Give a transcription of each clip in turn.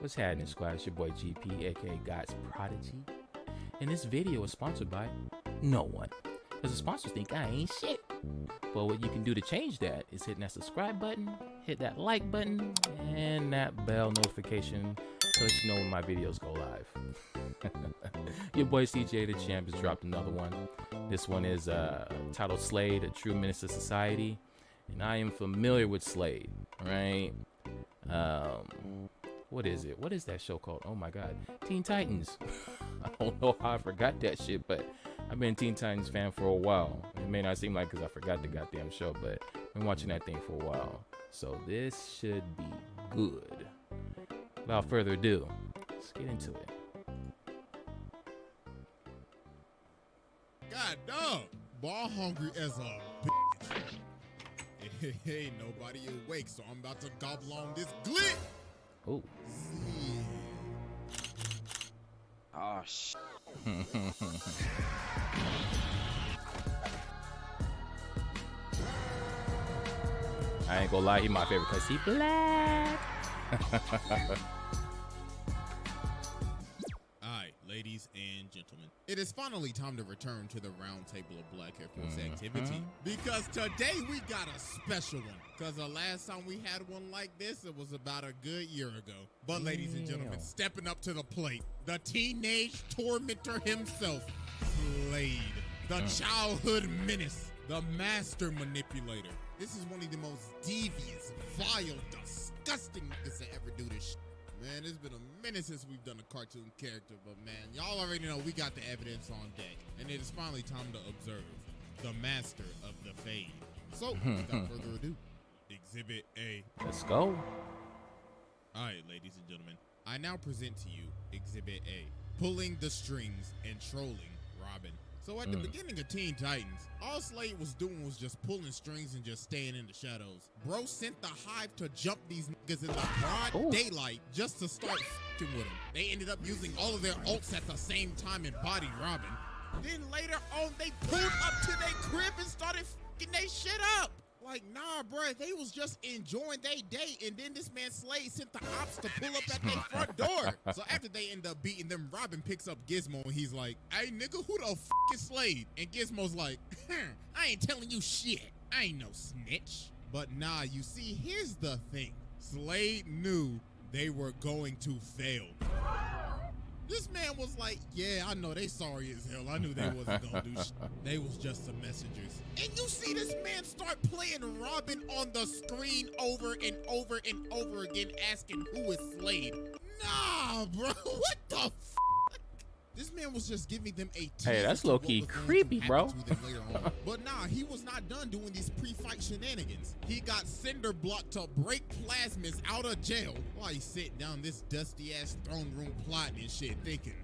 What's happening, squad? It's your boy GP, aka God's Prodigy. And this video is sponsored by no one. Because the sponsors think I ain't shit. But what you can do to change that is hit that subscribe button, hit that like button, and that bell notification to let you know when my videos go live. Your boy CJ the Champ has dropped another one. This one is titled Slade, A True Menace to Society. And I am familiar with Slade, right? What is it? What is that show called? Oh my god. Teen Titans. I don't know how I forgot that shit, but I've been a Teen Titans fan for a while. It may not seem like because I forgot the goddamn show, but I've been watching that thing for a while. So this should be good. Without further ado, let's get into it. God dog, ball hungry as a bitch. Ain't nobody awake, so I'm about to gobble on this glit. Oh. Oh shit. I ain't gonna lie, he my favorite because he black. Alright, ladies and gentlemen, it is finally time to return to the round table of Black Air Force activity, because today we got a special one. Because the last time we had one like this, it was about a good year ago. But ladies and gentlemen, stepping up to the plate, the teenage tormentor himself, Slade, the childhood menace, the master manipulator. This is one of the most devious, vile, disgusting niggas to ever do this shit. Man, it's been a minute since we've done a cartoon character, but man, y'all already know we got the evidence on deck. And it is finally time to observe the master of the fade. So, without further ado, Exhibit A. Let's go. Alright, ladies and gentlemen, I now present to you Exhibit A, pulling the strings and trolling Robin. So at the beginning of Teen Titans, all Slade was doing was just pulling strings and just staying in the shadows. Bro sent the Hive to jump these niggas in the broad daylight just to start f***ing with them. They ended up using all of their ults at the same time and bodied Robin. Then later on, they pulled up to their crib and started f***ing they shit up. Like, nah, bro, they was just enjoying their day, and then this man Slade sent the ops to pull up at their front door. So after they end up beating them, Robin picks up Gizmo, and he's like, hey, nigga, who the f*** is Slade? And Gizmo's like, I ain't telling you shit. I ain't no snitch. But nah, you see, here's the thing. Slade knew they were going to fail. This man was like, yeah, I know they sorry as hell. I knew they wasn't gonna do shit. They was just some messengers. And you see this man start playing Robin on the screen over and over and over again, asking who is Slade. Nah, bro, what the f***? This man was just giving them a tease. Hey, that's low-key creepy, bro. But nah, he was not done doing these pre-fight shenanigans. He got Cinderblock to break Plasmus out of jail while he's sitting down this dusty-ass throne room plotting and shit, thinking,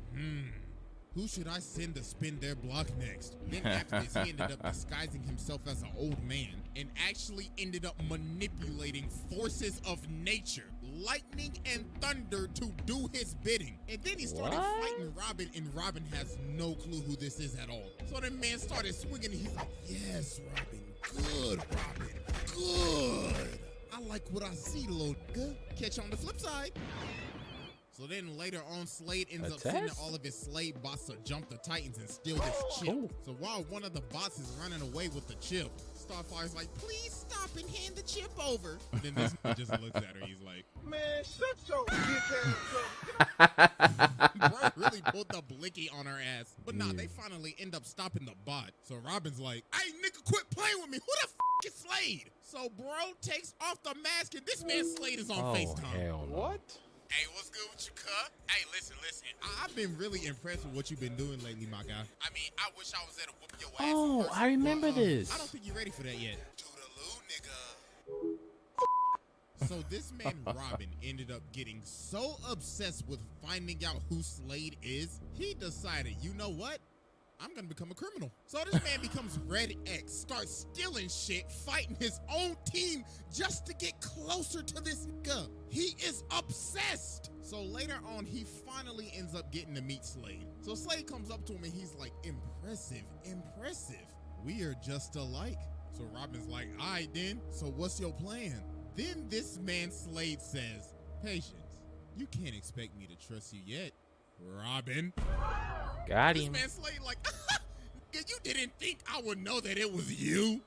who should I send to spin their block next? Then after this, he ended up disguising himself as an old man and actually ended up manipulating forces of nature, lightning and thunder, to do his bidding. And then he started fighting Robin, and Robin has no clue who this is at all. So the man started swinging, and he's like, yes, Robin, good, Robin, good. I like what I see, little nigga. Catch you on the flip side. So then later on, Slade ends up sending all of his Slade bots to jump the Titans and steal this chip. So while one of the bots is running away with the chip, Starfire's like, please stop and hand the chip over. And then this guy just looks at her. He's like, man, shut your dick ass up. Bro really pulled the blicky on her ass. But nah, they finally end up stopping the bot. So Robin's like, hey, nigga, quit playing with me. Who the f*** is Slade? So bro takes off the mask, and this man Slade is on FaceTime. Hell no. What? Hey, what's good with you, cuh? Hey, listen. I've been really impressed with what you've been doing lately, my guy. I mean, I wish I was there to whoop your ass. Oh, I remember this. I don't think you're ready for that yet. Toodaloo, nigga. So this man, Robin, ended up getting so obsessed with finding out who Slade is, he decided, you know what? I'm gonna become a criminal. So this man becomes Red X, starts stealing shit, fighting his own team just to get closer to this nigga. He is obsessed. So later on, he finally ends up getting to meet Slade. So Slade comes up to him and he's like, impressive. We are just alike. So Robin's like, all right then, so what's your plan? Then this man Slade says, patience. You can't expect me to trust you yet, Robin. Got This him. man Slade like, you didn't think I would know that it was you,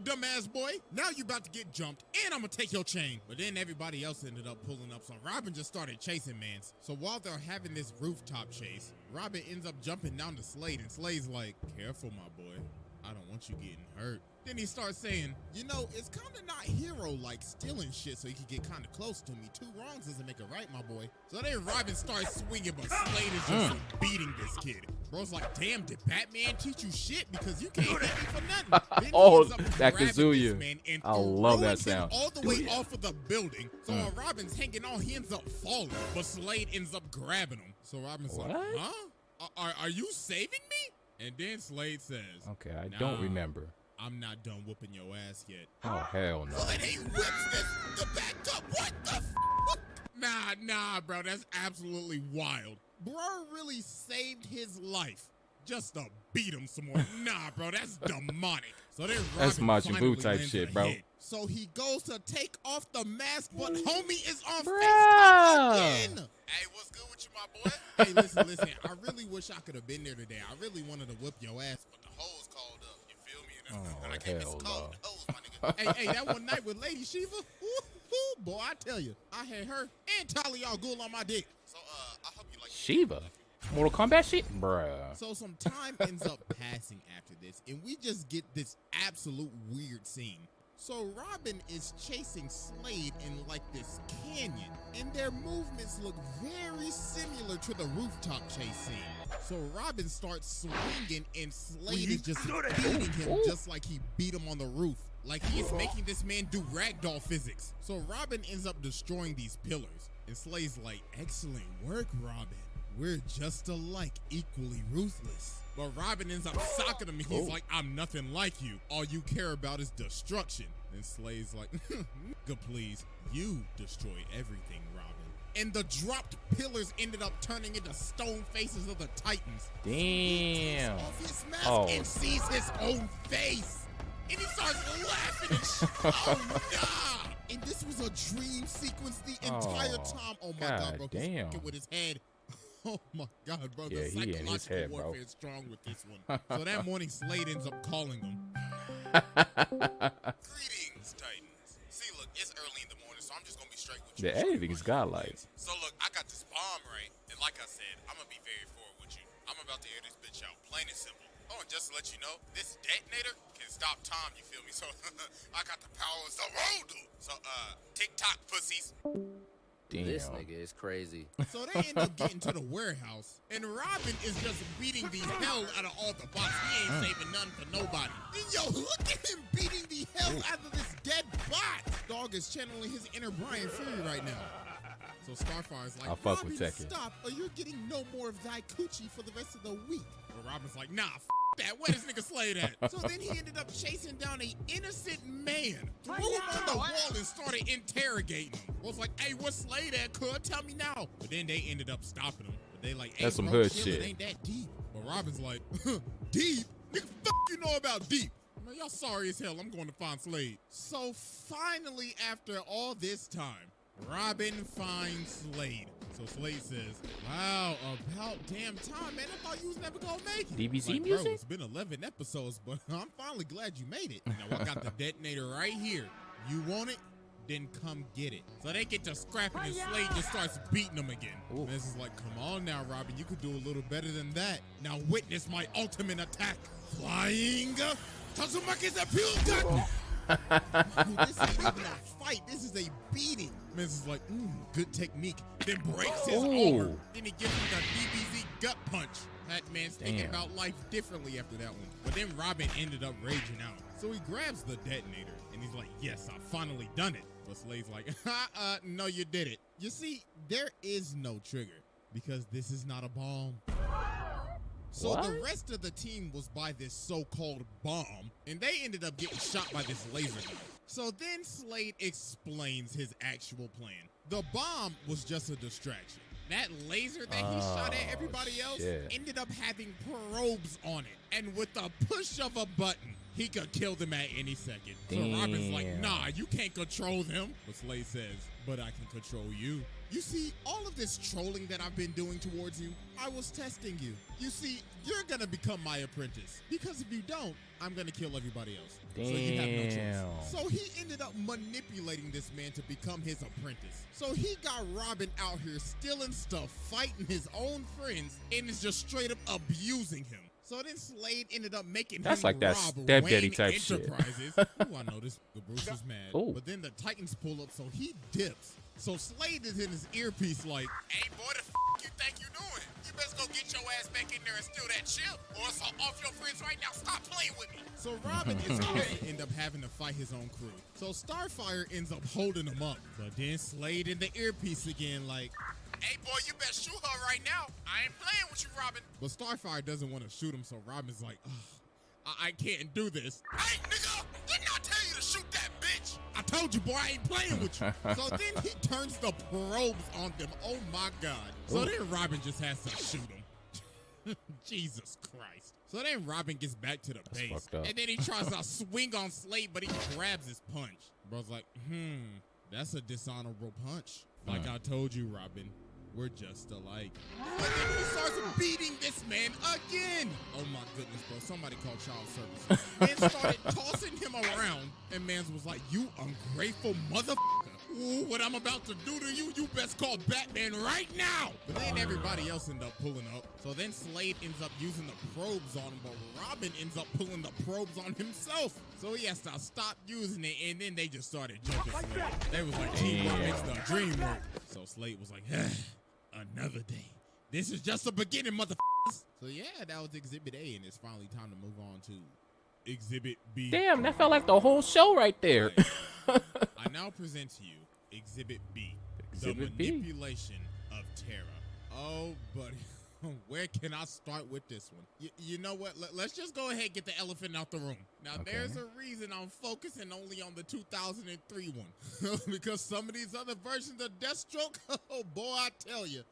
dumbass boy. Now you about to get jumped, and I'm gonna take your chain. But then everybody else ended up pulling up, so Robin just started chasing mans. So while they're having this rooftop chase, Robin ends up jumping down to Slade, and Slade's like, careful, my boy. I don't want you getting hurt. Then he starts saying, you know, it's kind of not hero-like stealing shit so you can get kind of close to me. Two wrongs doesn't make a right, my boy. So then Robin starts swinging, but Slade is just beating this kid. Bro's like, damn, did Batman teach you shit? Because you can't hit me for nothing. Then he Oh, ends up that grabbing Kazuya. this man and I love that throwing him sound. all the way off of the building. So while Robin's hanging on, he ends up falling, but Slade ends up grabbing him. So Robin's like, What? huh? Are you saving me? And then Slade says, Okay, I don't Nah. remember. I'm not done whooping your ass yet. Oh, hell no. So then he whips the back up. What the Nah, bro. That's absolutely wild. Bro really saved his life just to beat him some more. Nah, bro. That's demonic. So then That's Robin Majin Buu finally type lands shit, a bro. hit. So he goes to take off the mask, but homie is on Bruh. FaceTime again. Hey, what's good with you, my boy? Hey, listen. I really wish I could have been there today. I really wanted to whip your ass, but the hoes called up. You feel me? And I can't miss hell a call no. with the hoes, my nigga. hey, that one night with Lady Shiva, boy, I tell you, I had her and Talia al Ghul on my dick. So, I hope you like Shiva? Mortal Kombat shit? Bruh. So some time ends up passing after this, and we just get this absolute weird scene. So Robin is chasing Slade in like this canyon, and their movements look very similar to the rooftop chase scene. So Robin starts swinging, and Slade is just beating him just like he beat him on the roof. Like he is making this man do ragdoll physics. So Robin ends up destroying these pillars, and Slade's like, excellent work, Robin. We're just alike, equally ruthless. But Robin ends up socking him, and he's like, I'm nothing like you. All you care about is destruction. And Slade's like, nigga, please. You destroy everything, Robin. And the dropped pillars ended up turning into stone faces of the Titans. Damn. Off his mask and sees his own face. And he starts laughing and oh, nah. And this was a dream sequence the entire time. Oh, my God, bro. He's damn. fucking with his head. Oh my God, bro. Yeah, The he in his psychological head, bro. warfare is strong with this one. So that morning, Slade ends up calling them. Greetings, Titans. See, look, it's early in the morning, so I'm just going to be straight with you. The editing's godlike. So look, I got this bomb, right? And like I said, I'm going to be very forward with you. I'm about to air this bitch out, plain and simple. Oh, and just to let you know, this detonator can stop time, you feel me? So I got the power of the world, dude. So, TikTok pussies. Damn. This nigga is crazy. So they end up getting to the warehouse, and Robin is just beating the hell out of all the bots. He ain't saving none for nobody. And yo, look at him beating the hell out of this dead bot. Dog is channeling his inner Brian Fury right now. So Starfire's like, I'll fuck Robin, with Tekken. stop, or you're getting no more of thy coochie for the rest of the week. But Robin's like, nah, that. Where this nigga Slade at? So then he ended up chasing down a innocent man, threw him on the wall, and started interrogating him. I was like, hey, what's Slade at, cuz? Tell me now. But then they ended up stopping him. But they like, hey, That's some bro, hood chill, shit. It ain't that deep. But Robin's like, deep? Nigga, you know about deep? Man, y'all sorry as hell. I'm going to find Slade. So finally, after all this time, Robin finds Slade. So Slade says, wow, about damn time, man. I thought you was never gonna make it. DBZ like, music? Bro, it's been 11 episodes, but I'm finally glad you made it. Now I got the detonator right here. You want it? Then come get it. So they get to scrapping, and Slade just starts beating them again. Ooh. This is like, come on now, Robin. You could do a little better than that. Now witness my ultimate attack. Flying Tazumaki's appeal gun. This ain't even a fight. This is a beating. Menace is like, good technique. Then breaks his arm. Then he gives him the DBZ gut punch. That man's thinking about life differently after that one. But then Robin ended up raging out. So he grabs the detonator, and he's like, yes, I finally done it. But Slade's like, no, you did it. You see, there is no trigger because this is not a bomb. So the rest of the team was by this so-called bomb, and they ended up getting shot by this laser gun. So then Slade explains his actual plan. The bomb was just a distraction. That laser that he shot at everybody else ended up having probes on it. And with the push of a button, he could kill them at any second. So Robin's like, nah, you can't control them. But Slade says, but I can control you. You see, all of this trolling that I've been doing towards you, I was testing you. You see, you're gonna become my apprentice. Because if you don't, I'm gonna kill everybody else. Damn. So you have no choice. So he ended up manipulating this man to become his apprentice. So he got Robin out here stealing stuff, fighting his own friends, and is just straight up abusing him. So then Slade ended up making That's him like that rob stepdaddy Wayne type shit. Enterprises. Ooh, I know this. The Bruce is mad. Ooh. But then the Titans pull up, so he dips. So Slade is in his earpiece like, hey, boy, the you think you doing? You best go get your ass back in there and steal that chip, or it's off your friends right now. Stop playing with me. So Robin is going to end up having to fight his own crew. So Starfire ends up holding him up. But then Slade in the earpiece again like, hey, boy, you better shoot her right now. I ain't playing with you, Robin. But Starfire doesn't want to shoot him, so Robin's like, I can't do this. Hey, nigga, didn't I tell you to shoot that bitch? I told you, boy, I ain't playing with you. So then he turns the probes on them. Oh, my God. So then Robin just has to shoot him. Jesus Christ. So then Robin gets back to the base. And then he tries to swing on Slade, but he grabs his punch. Bro's like, that's a dishonorable punch. Like I told you, Robin, we're just alike. But then he starts beating this man again. Oh my goodness, bro. Somebody called child services. Man started tossing him around. And Mans was like, you ungrateful motherfucker. Ooh, what I'm about to do to you, you best call Batman right now. But then everybody else ended up pulling up. So then Slade ends up using the probes on him, but Robin ends up pulling the probes on himself. So he has to stop using it, and then they just started jumping Slade. They was like, teamwork makes the dream work. So Slade was like, another day. This is just the beginning, motherfuckers. So yeah, that was Exhibit A, and it's finally time to move on to Exhibit B. Damn, that felt like the whole show right there. I now present to you Exhibit B, Exhibit the B. manipulation of Terra. Oh, buddy. Where can I start with this one? You know what? Let's just go ahead and get the elephant out the room. Now, there's a reason I'm focusing only on the 2003 one. Because some of these other versions of Deathstroke, oh boy, I tell you.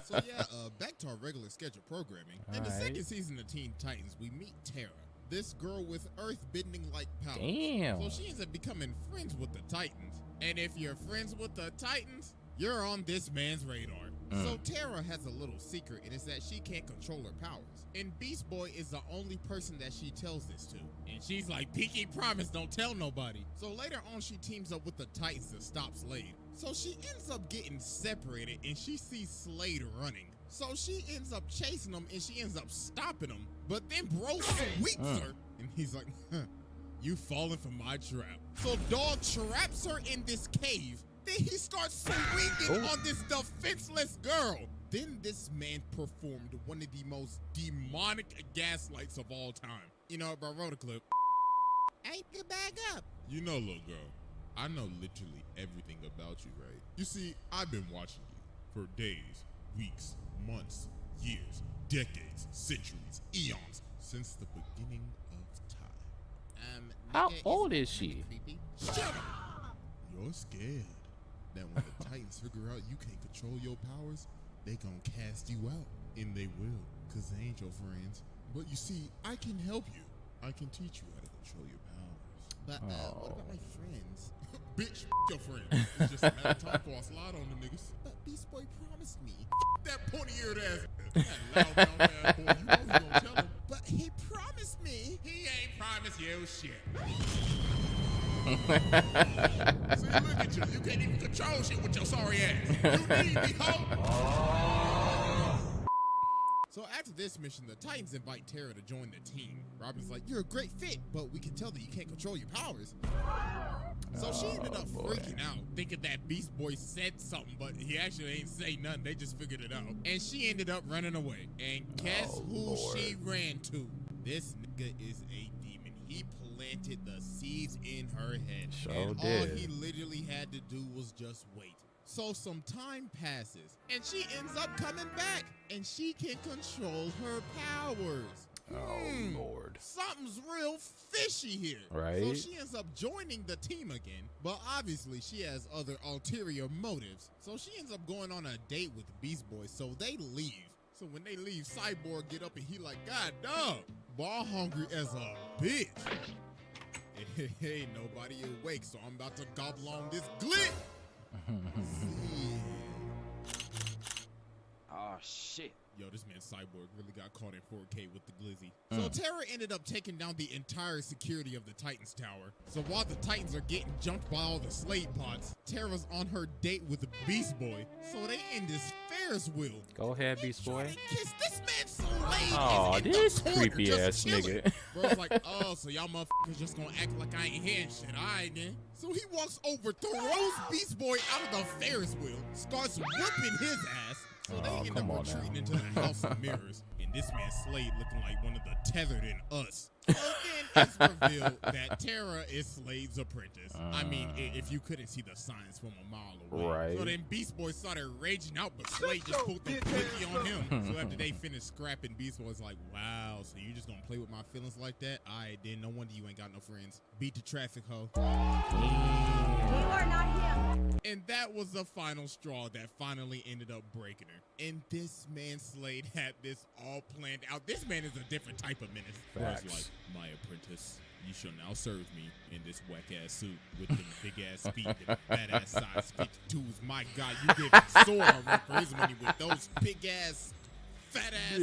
So yeah, back to our regular scheduled programming. In the second season of Teen Titans, we meet Terra, this girl with earth-bending-like powers. Damn. So she ends up becoming friends with the Titans. And if you're friends with the Titans, you're on this man's radar. So Terra has a little secret, and it's that she can't control her powers. And Beast Boy is the only person that she tells this to. And she's like, pinky promise, don't tell nobody. So later on, she teams up with the Titans to stop Slade. So she ends up getting separated, and she sees Slade running. So she ends up chasing him, and she ends up stopping him. But then bro sweeps her, and he's like, you falling for my trap. So Dog traps her in this cave. Then he starts swinging on this defenseless girl. Then this man performed one of the most demonic gaslights of all time. You know, bro, wrote a clip. Ain't you back up? You know, little girl, I know literally everything about you, right? You see, I've been watching you for days, weeks, months, years, decades, centuries, eons, since the beginning of time. How old is she? Shut up! You're scared that when the Titans figure out you can't control your powers, they gon' cast you out. And they will, cause they ain't your friends. But you see, I can help you. I can teach you how to control your powers. But what about my friends? Bitch, your friends. It's just a matter of time before I slide on the niggas. But Beast Boy promised me. That pointy-eared ass. That loud mouth ass boy. You know he gonna tell him. But he promised me. He ain't promised you shit. See, look at you. You can't even control shit with your sorry ass. You need me, ho. So after this mission, the Titans invite Terra to join the team. Robin's like, you're a great fit, but we can tell that you can't control your powers. So she ended up freaking out, thinking that Beast Boy said something, but he actually ain't say nothing. They just figured it out. And she ended up running away. And guess who she ran to? This nigga is a demon. He planted the seeds in her head. And all he literally had to do was just wait. So some time passes, and she ends up coming back, and she can control her powers. Oh, Lord. Something's real fishy here. Right. So she ends up joining the team again, but obviously she has other ulterior motives. So she ends up going on a date with Beast Boy, so they leave. So when they leave, Cyborg get up and he like, God dog, ball hungry as a bitch. Hey, nobody awake, so I'm about to gobble on this glit. Oh shit. Yo, this man Cyborg really got caught in 4K with the glizzy. So Terra ended up taking down the entire security of the Titans Tower. So while the Titans are getting jumped by all the Slade bots, Terra's on her date with Beast Boy. So they in this Ferris wheel. Go ahead, Beast Boy. Kiss this man Slade. Oh, is in this the corner, creepy just ass chilling. nigga. Bro's like, oh, so y'all motherfuckers just gonna act like I ain't hearing shit. All right, then. So he walks over, throws Beast Boy out of the Ferris wheel, starts whooping his ass. So they end up retreating into the House of Mirrors. And this man Slade looking like one of the tethered in us. So then it's revealed that Terra is Slade's apprentice. I mean, if you couldn't see the signs from a mile away. Right. So then Beast Boy started raging out, but Slade just pulled the blicky on him. So after they finished scrapping, Beast Boy's like, wow, so you just gonna play with my feelings like that? Alright, then no wonder you ain't got no friends. Beat the traffic, hoe. You are not him. And that was the final straw that finally ended up breaking her. And this man Slade had this all planned out. This man is a different type of menace. Facts. Like, my apprentice, you shall now serve me in this whack ass suit with them big ass feet, them fat ass size 52s. My God, you give Sora a run for his money with those big ass, fat ass,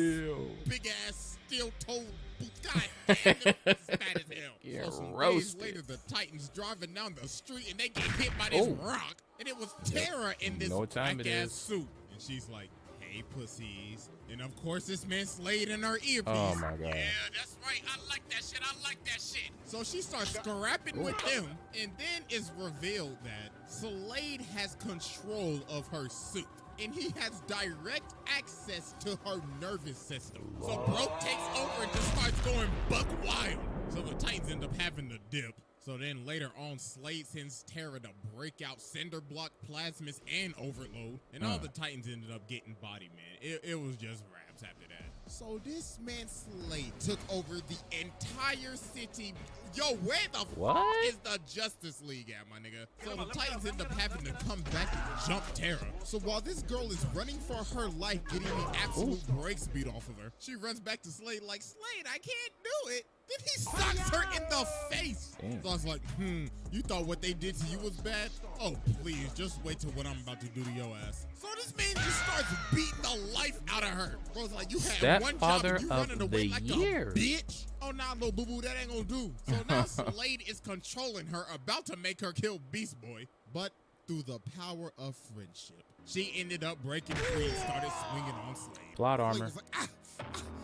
big ass steel toed boots. God damn, them fat as hell. Yeah, So some days roasted. later, the Titans driving down the street and they get hit by this rock, and it was Terra in this Know what time whack it ass is. suit, and she's like, "Hey, pussies." And of course, this man Slade in her earpiece. Oh my God. Yeah, that's right. I like that shit. I like that shit. So she starts scrapping with them, and then it's revealed that Slade has control of her suit. And he has direct access to her nervous system. So bro takes over and just starts going buck wild. So the Titans end up having to dip. So then later on, Slade sends Terra to break out Cinder Block, Plasmus, and Overload. And all the Titans ended up getting body, man. It was just raps after that. So this man Slade took over the entire city. Yo, where the fuck is the Justice League at, my nigga? So the Titans end up having to come back and jump Terra. So while this girl is running for her life, getting the absolute brakes beat off of her, she runs back to Slade like, Slade, I can't do it. Then he socks her in the face. So I was like, you thought what they did to you was bad? Oh, please, just wait till what I'm about to do to your ass. So this man just starts beating the life out of her. Bro's like, you had one job and you running away like a bitch. Oh, nah, little boo-boo, that ain't gonna do. So now Slade is controlling her, about to make her kill Beast Boy. But through the power of friendship, she ended up breaking free and started swinging on Slade. Plot Slade armor. was like,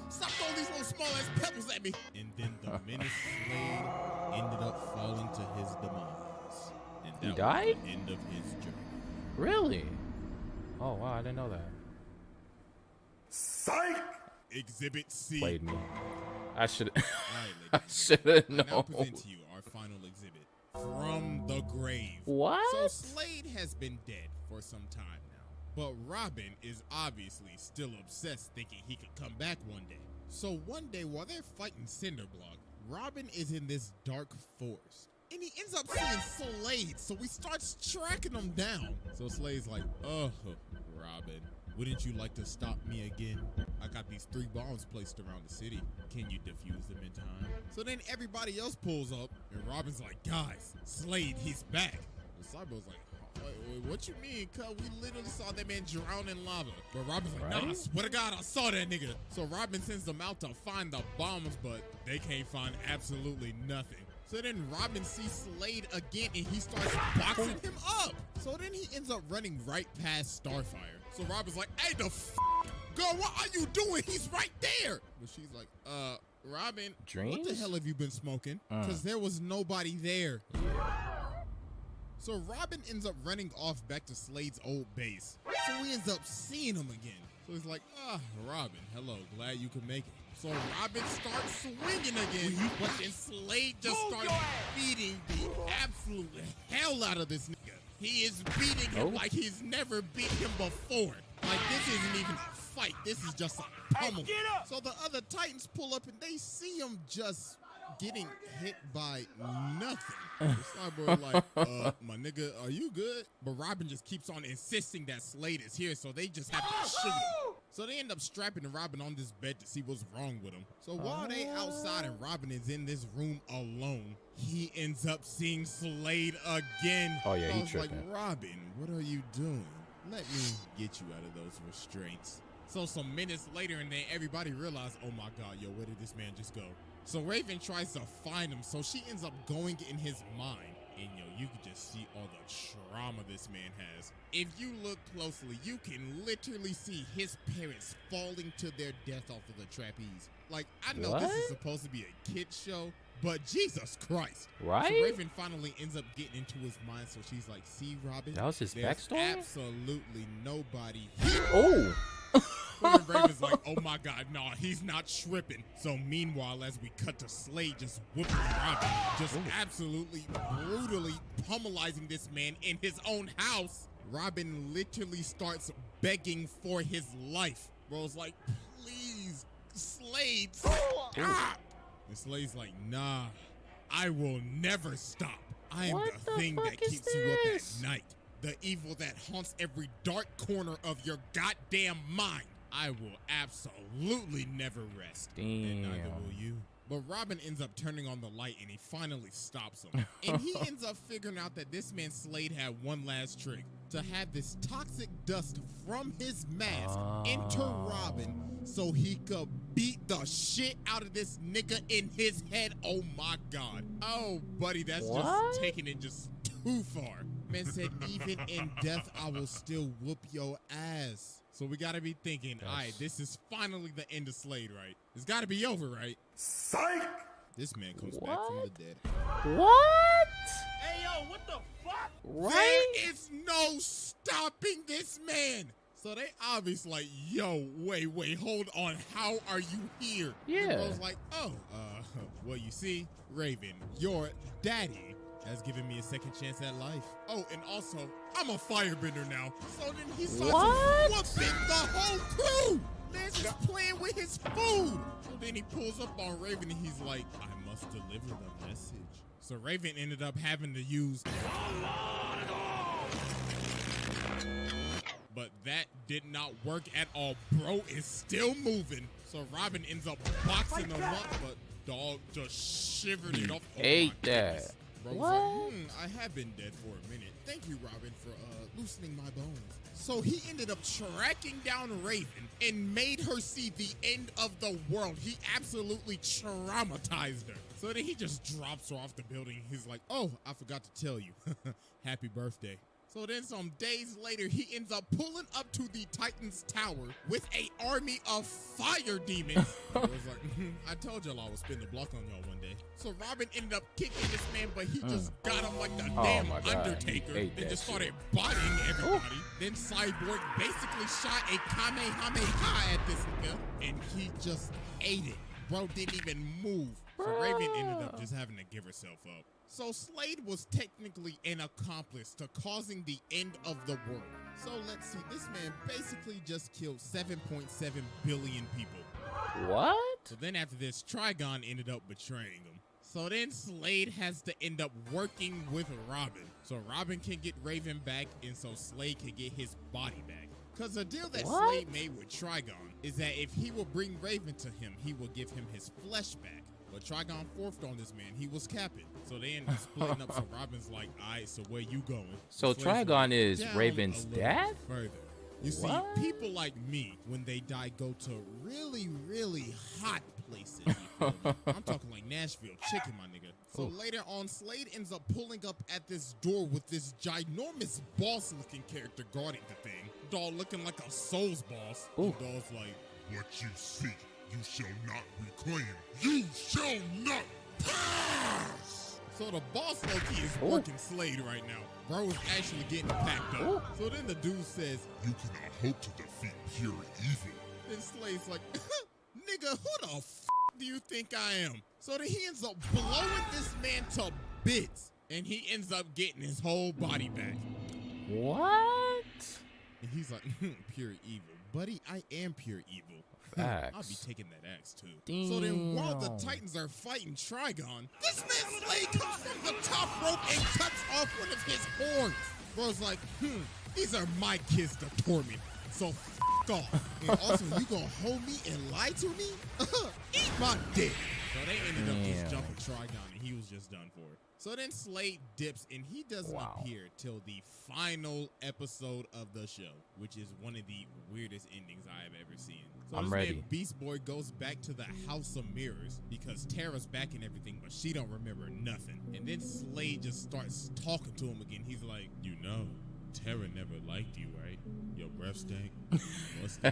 stop throwing these little small ass pebbles at me. And then the Menace Slade ended up falling to his demise. And that He died? was the end of his journey. Really? Oh wow, I didn't know that. Psych! Exhibit C. Played me. I should. All I right, ladies should have and gentlemen, I now known. present to you our final exhibit, From the Grave. So What? Slade has been dead for some time now, but Robin is obviously still obsessed, thinking he could come back one day. So one day while they're fighting Cinderblock, Robin is in this dark forest, and he ends up seeing Slade, so he starts tracking him down. So Slade's like, oh, Robin, wouldn't you like to stop me again? I got these 3 bombs placed around the city. Can you defuse them in time? So then everybody else pulls up, and Robin's like, guys, Slade, he's back. And Cyborg's like, wait, what you mean, cuz? We literally saw that man drown in lava. But Robin's like, nah, I swear to God, I saw that nigga. So Robin sends them out to find the bombs, but they can't find absolutely nothing. So then Robin sees Slade again, and he starts boxing him up. So then he ends up running right past Starfire. So Robin's like, hey, the girl, what are you doing? He's right there. But she's like, Robin, what the hell have you been smoking? Because there was nobody there. So Robin ends up running off back to Slade's old base. So he ends up seeing him again. So he's like, Robin, hello, glad you could make it. So Robin starts swinging again, but then Slade just starts beating the absolute hell out of this nigga. He is beating him like he's never beat him before. Like, this isn't even a fight. This is just a pummel. So the other Titans pull up and they see him just getting hit by nothing. The Slide boy like, my nigga, are you good? But Robin just keeps on insisting that Slade is here, so they just have to shoot him. So they end up strapping Robin on this bed to see what's wrong with him. So while they outside and Robin is in this room alone, he ends up seeing Slade again. Oh yeah, I he was like, tripping. Robin, what are you doing? Let me get you out of those restraints. So some minutes later, and then everybody realized, oh my God, yo, where did this man just go? So Raven tries to find him, so she ends up going in his mind. And yo, you can just see all the trauma this man has. If you look closely, you can literally see his parents falling to their death off of the trapeze. Like, I know this is supposed to be a kid's show, but Jesus Christ. Right? So Raven finally ends up getting into his mind, so she's like, see, Robin? That was his there's backstory? absolutely nobody here. Oh. But then Raven's like, oh my God, nah, he's not tripping. So meanwhile, as we cut to Slade just whooping Robin, just absolutely brutally pummelizing this man in his own house, Robin literally starts begging for his life. Bro's like, please, Slade, stop. And Slade's like, nah, I will never stop. I am the thing that keeps you up at night. The evil that haunts every dark corner of your goddamn mind. I will absolutely never rest. Damn. And neither will you. But Robin ends up turning on the light and he finally stops him. And he ends up figuring out that this man Slade had one last trick. To have this toxic dust from his mask enter Robin so he could beat the shit out of this nigga in his head. Oh my God. Oh, buddy, that's just taking it just too far. Man said, even in death, I will still whoop your ass. So we gotta be thinking, all right, this is finally the end of Slade, right? It's gotta be over, right? Psych! This man comes back from the dead. What? Hey, yo, what the fuck? Right? There is no stopping this man. So they obviously like, yo, wait, hold on. How are you here? Yeah. And Bro's like, oh, well, you see, Raven, your daddy has given me a second chance at life. Oh, and also, I'm a firebender now. So then he starts whooping the whole crew. Man's just playing with his food. So then he pulls up on Raven and he's like, I must deliver the message. So Raven ended up having to use... But that did not work at all. Bro is still moving. So Robin ends up boxing him up, but dog just shivered it off. Ate that. Bro was like, I have been dead for a minute. Thank you, Robin, for loosening my bones. So he ended up tracking down Raven and made her see the end of the world. He absolutely traumatized her. So then he just drops her off the building. He's like, oh, I forgot to tell you. Happy birthday. So then some days later, he ends up pulling up to the Titan's tower with an army of fire demons. I was like, I told y'all I would spin the block on y'all one day. So Robin ended up kicking this man, but he just got him like the damn Undertaker. Then just started bodying everybody. Then Cyborg basically shot a Kamehameha at this nigga, and he just ate it. Bro didn't even move. So Raven ended up just having to give herself up. So Slade was technically an accomplice to causing the end of the world. So let's see, this man basically just killed 7.7 billion people. What? So then after this, Trigon ended up betraying him. So then Slade has to end up working with Robin. So Robin can get Raven back, and so Slade can get his body back. Because the deal that Slade made with Trigon is that if he will bring Raven to him, he will give him his flesh back. But Trigon forced on this man. He was capping. So they ended up splitting up. So Robin's like, all right, so where you going? So Trigon is Raven's dad? Further. You see, people like me, when they die, go to really, really hot places. You feel me? I'm talking like Nashville chicken, my nigga. So later on, Slade ends up pulling up at this door with this ginormous boss-looking character guarding the thing. Dog looking like a Souls boss. The dog's like, What you seek, you shall not reclaim. You shall not pass! So the boss low-key is working Slade right now. Bro is actually getting packed up. So then the dude says, You cannot hope to defeat pure evil. Then Slade's like, nigga, who the f do you think I am? So then he ends up blowing this man to bits. And he ends up getting his whole body back. What? And he's like, pure evil. Buddy, I am pure evil. Facts. I'll be taking that axe too. Damn. So then while the Titans are fighting Trigon, this man Slade comes from the top rope and cuts off one of his horns. Bro's like, these are my kids to torment. So off. And also, you gonna hold me and lie to me? Eat my dick. So they ended up just jumping Trigon, and he was just done for. So then Slade dips, and he doesn't appear till the final episode of the show, which is one of the weirdest endings I have ever seen. So I'm this ready. man Beast Boy goes back to the House of Mirrors because Tara's back and everything, but she don't remember nothing. And then Slade just starts talking to him again. He's like, you know, Tara never liked you, right? Your breath stank, musty,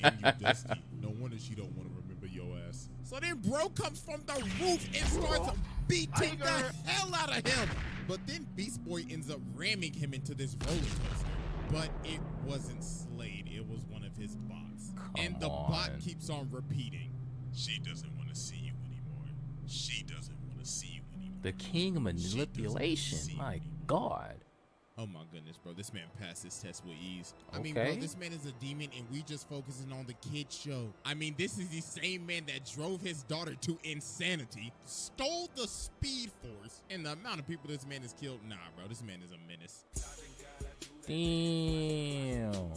and you dusty. No wonder she don't want to remember your ass. So then bro comes from the roof and starts beating the hell out of him. But then Beast Boy ends up ramming him into this roller coaster. But it wasn't Slade, it was one of his bots. And the bot keeps on repeating, she doesn't want to see you anymore. She doesn't want to see you anymore. The king of manipulation. My God. Oh my goodness, bro. This man passed this test with ease. I mean, bro, this man is a demon and we just focusing on the kid show. I mean, this is the same man that drove his daughter to insanity, stole the speed force, and the amount of people this man has killed. Nah, bro, this man is a menace. Damn.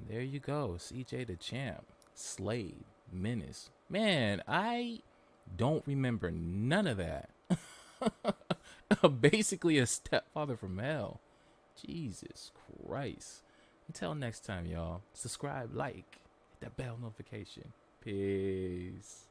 There you go. CJ the champ. Slade. Menace. Man, I don't remember none of that. Basically a stepfather from hell. Jesus Christ. Until next time, y'all. Subscribe, like, hit that bell notification. Peace.